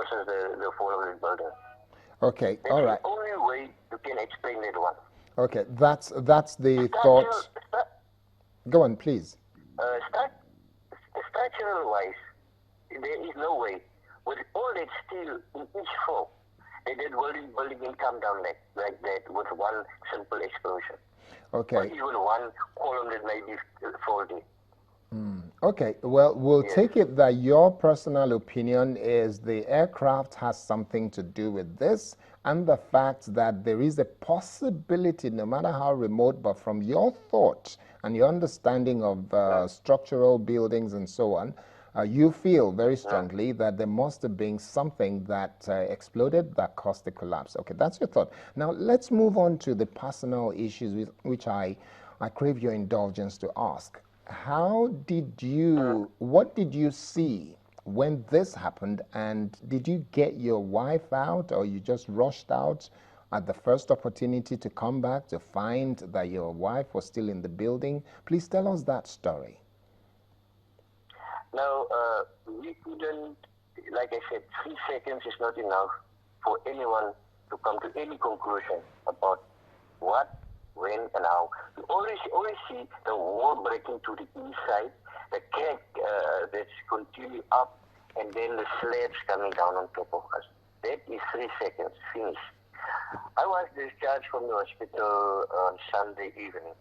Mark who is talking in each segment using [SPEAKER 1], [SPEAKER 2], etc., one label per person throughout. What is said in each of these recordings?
[SPEAKER 1] causes the fall of the building.
[SPEAKER 2] Okay,
[SPEAKER 1] That's
[SPEAKER 2] all
[SPEAKER 1] the
[SPEAKER 2] right.
[SPEAKER 1] only way you can explain that one.
[SPEAKER 2] Okay, that's the thought. Go on, please.
[SPEAKER 1] Structural wise, there is no way. With all that steel in each floor, that building can come down like that with one simple explosion.
[SPEAKER 2] Okay.
[SPEAKER 1] Or even one column that may be faulty.
[SPEAKER 2] Okay, well, we'll
[SPEAKER 1] Yes.
[SPEAKER 2] take it that your personal opinion is the aircraft has something to do with this, and the fact that there is a possibility, no matter how remote, but from your thought and your understanding of structural buildings and so on, you feel very strongly that there must have been something that exploded that caused the collapse. Okay, that's your thought. Now, let's move on to the personal issues which I crave your indulgence to ask. What did you see when this happened, and did you get your wife out, or you just rushed out at the first opportunity to come back to find that your wife was still in the building? Please tell us that story.
[SPEAKER 1] Now, we couldn't, like I said, 3 seconds is not enough for anyone to come to any conclusion about what, when, and how. We always see the wall breaking to the east side, the crack that's continuing up, and then the slabs coming down on top of us. That is 3 seconds, finished. I was discharged from the hospital on Sunday evening,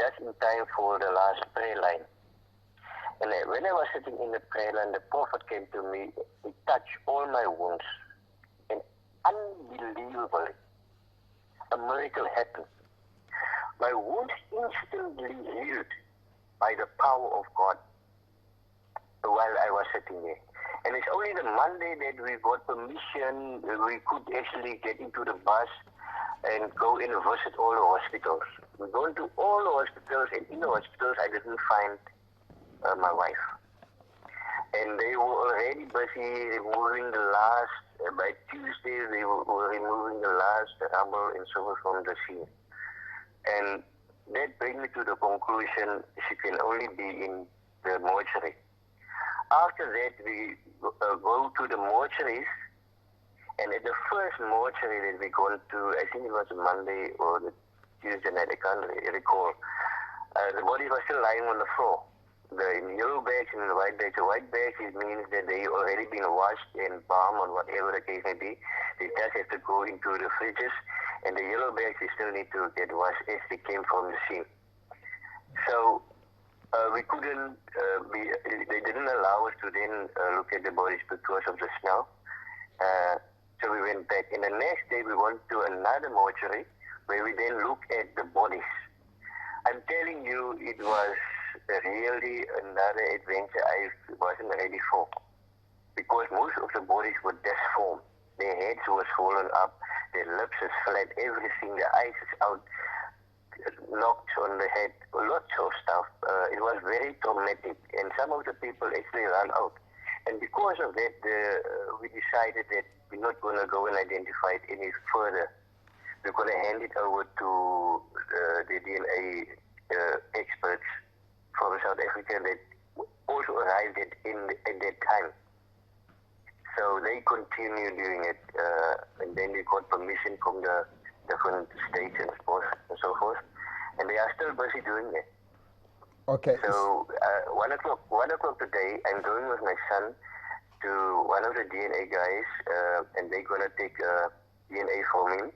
[SPEAKER 1] just in time for the last prayer line. And when I was sitting in the prayer line, the prophet came to me, he touched all my wounds, and unbelievably, a miracle happened. My wounds instantly healed by the power of God while I was sitting there. And it's only the Monday that we got permission, we could actually get into the bus and go and visit all the hospitals. We went to all the hospitals, and in the hospitals I didn't find my wife. And they were already busy removing the last, by Tuesday they were removing the last rubble and so forth from the scene. And that brings me to the conclusion she can only be in the mortuary. After that we go to the mortuaries, and at the first mortuary that we gone to, I think it was Monday or the Tuesday night, I can't recall, the bodies were still lying on the floor. The yellow bags and the white bags. The white bags, it means that they already been washed and balm or whatever the case may be. They just have to go into the fridges, and the yellow bags they still need to get washed as they came from the scene. So we couldn't they didn't allow us to then look at the bodies because of the smell. So we went back. And the next day we went to another mortuary where we then look at the bodies. I'm telling you, it was really another adventure I wasn't ready for, because most of the bodies were disformed. Their heads were swollen up, their lips is flat, everything, the eyes is out, knocks on the head, lots of stuff. It was very traumatic, and some of the people actually ran out. And because of that, we decided that we're not going to go and identify it any further. We're going to hand it over to the DNA experts from South Africa that also arrived at that time. So they continue doing it, and then they got permission from the different states and so forth, and they are still busy doing it.
[SPEAKER 2] Okay.
[SPEAKER 1] So 1 o'clock today, I'm going with my son to one of the DNA guys, and they're gonna take DNA from him,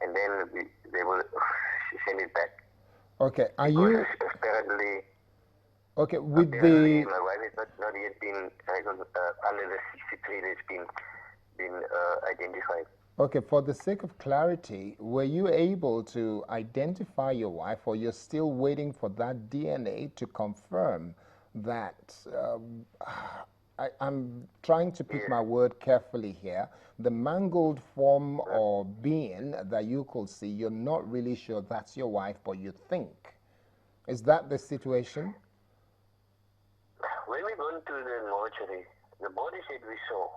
[SPEAKER 1] and then they will send it back.
[SPEAKER 2] Okay. Are
[SPEAKER 1] because
[SPEAKER 2] you
[SPEAKER 1] apparently?
[SPEAKER 2] okay with
[SPEAKER 1] Apparently,
[SPEAKER 2] the?
[SPEAKER 1] my wife has not yet been under the 63 that's been identified.
[SPEAKER 2] Okay, for the sake of clarity, were you able to identify your wife, or you're still waiting for that DNA to confirm that? I'm trying to pick my word carefully here. The mangled form or being that you could see, you're not really sure that's your wife, but you think. Is that the situation?
[SPEAKER 1] When we went to the mortuary, the bodies that we saw,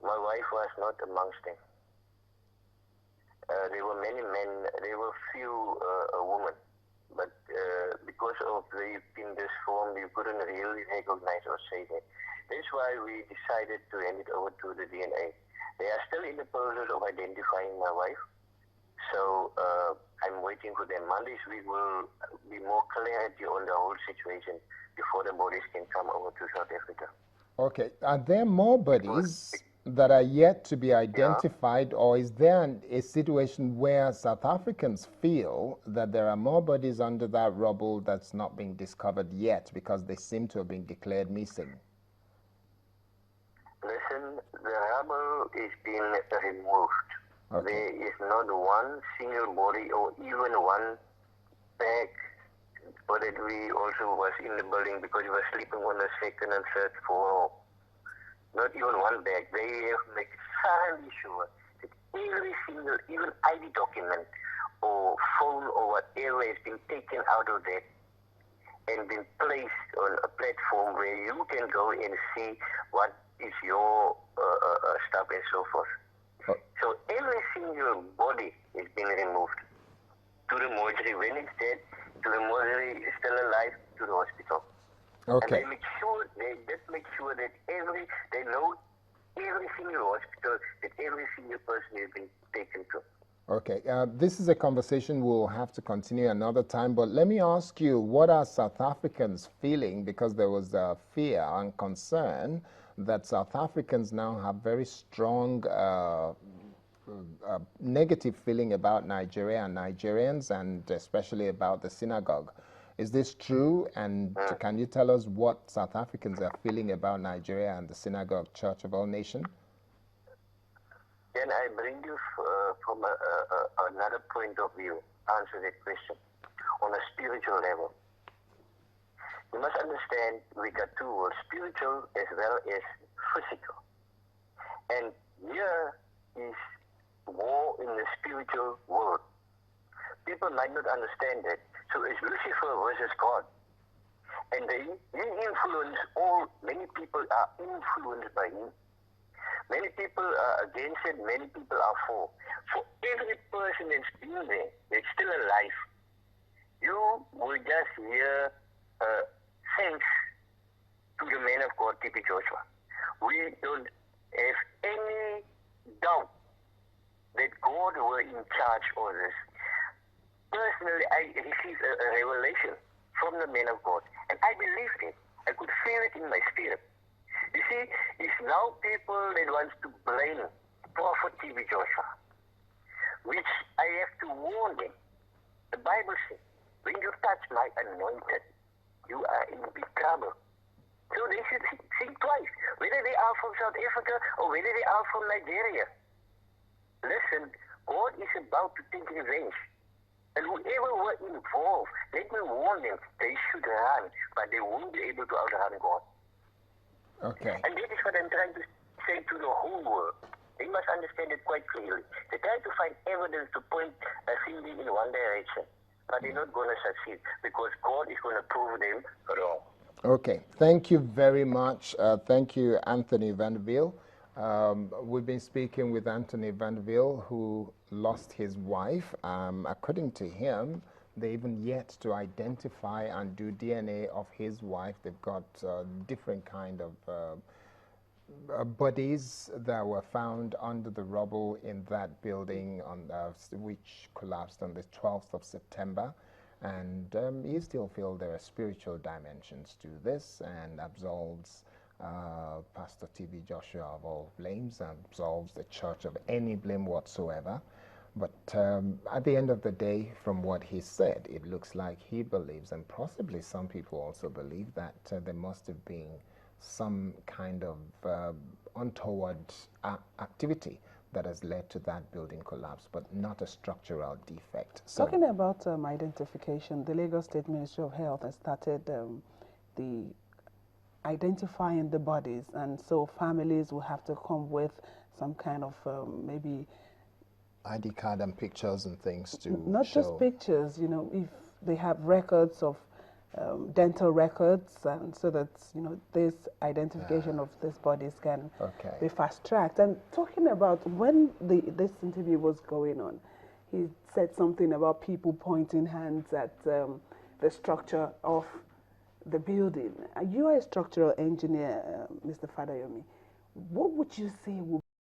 [SPEAKER 1] my wife was not amongst them. There were many men, there were few women, but because of the in this form, you couldn't really recognize or say that That's why we decided to hand it over to the DNA. They are still in the process of identifying my wife. So I'm waiting for them. Mondays we will be more clarity on the whole situation before the bodies can come over to South Africa.
[SPEAKER 2] Okay. Are there more bodies that are yet to be identified, or is there a situation where South Africans feel that there are more bodies under that rubble that's not being discovered yet because they seem to have been declared missing?
[SPEAKER 1] Listen, the rubble is being removed.
[SPEAKER 2] Okay.
[SPEAKER 1] There is not one single body or even one bag. But that we also was in the building because we were sleeping on the second and third floor. Not even one bag. They have made thoroughly sure that every single, even ID document or phone or whatever has been taken out of that and been placed on a platform where you can go and see what is your stuff and so forth.
[SPEAKER 2] Oh.
[SPEAKER 1] So every single body has been removed to the mortuary. When it's dead, to the mortuary, is still alive, to the hospital.
[SPEAKER 2] Okay.
[SPEAKER 1] And they just make sure that they know every single hospital, that every single person has been taken to.
[SPEAKER 2] Okay, this is a conversation we'll have to continue another time, but let me ask you, what are South Africans feeling? Because there was fear and concern that South Africans now have very strong negative feeling about Nigeria and Nigerians, and especially about the synagogue. Is this true? And can you tell us what South Africans are feeling about Nigeria and the Synagogue Church of All Nations?
[SPEAKER 1] Can I bring you from another point of view, answer that question on a spiritual level? You must understand we got two worlds, spiritual as well as physical. And here is war in the spiritual world. People might not understand that. So it's Lucifer versus God. And he influence many people are influenced by him. Many people are against it, many people are for. For every person that's been there, that's still alive, you will just hear thanks to the man of God, T.P. Joshua. We don't have any doubt that God were in charge of this. Personally, I received a revelation from the man of God, and I believed it. I could feel it in my spirit. You see, it's now people that wants to blame Prophet T.B. Joshua, which I have to warn them. The Bible says, when you touch my anointed, you are in big trouble. So they should think twice, whether they are from South Africa or whether they are from Nigeria. Listen, God is about to take revenge. And whoever were involved, let me warn them, they should run, but they won't be able to outrun God.
[SPEAKER 2] Okay.
[SPEAKER 1] And that is what I'm trying to say to the whole world. They must understand it quite clearly. They try to find evidence to point a finger in one direction, but they're not going to succeed because God is going to prove them wrong.
[SPEAKER 2] Okay. Thank you very much. Thank you, Anthony Vanderville. We've been speaking with Anthony Vanderville, who lost his wife. According to him, they even yet to identify and do DNA of his wife. They've got different kind of bodies that were found under the rubble in that building which collapsed on the 12th of September. And he still feels there are spiritual dimensions to this, and absolves Pastor T.B. Joshua of all blames, and absolves the church of any blame whatsoever. But at the end of the day, from what he said, it looks like he believes, and possibly some people also believe, that there must have been some kind of untoward activity that has led to that building collapse, but not a structural defect. So,
[SPEAKER 3] talking about identification, the Lagos State Ministry of Health has started the identifying the bodies, and so families will have to come with some kind of maybe
[SPEAKER 2] ID card and pictures and things to
[SPEAKER 3] not
[SPEAKER 2] show.
[SPEAKER 3] just pictures, you know, if they have records of dental records, and so that, you know, this identification of these bodies can be fast-tracked. And talking about when this interview was going on, he said something about people pointing hands at the structure of the building. You are a structural engineer, Mr. Fadayomi. What would you say would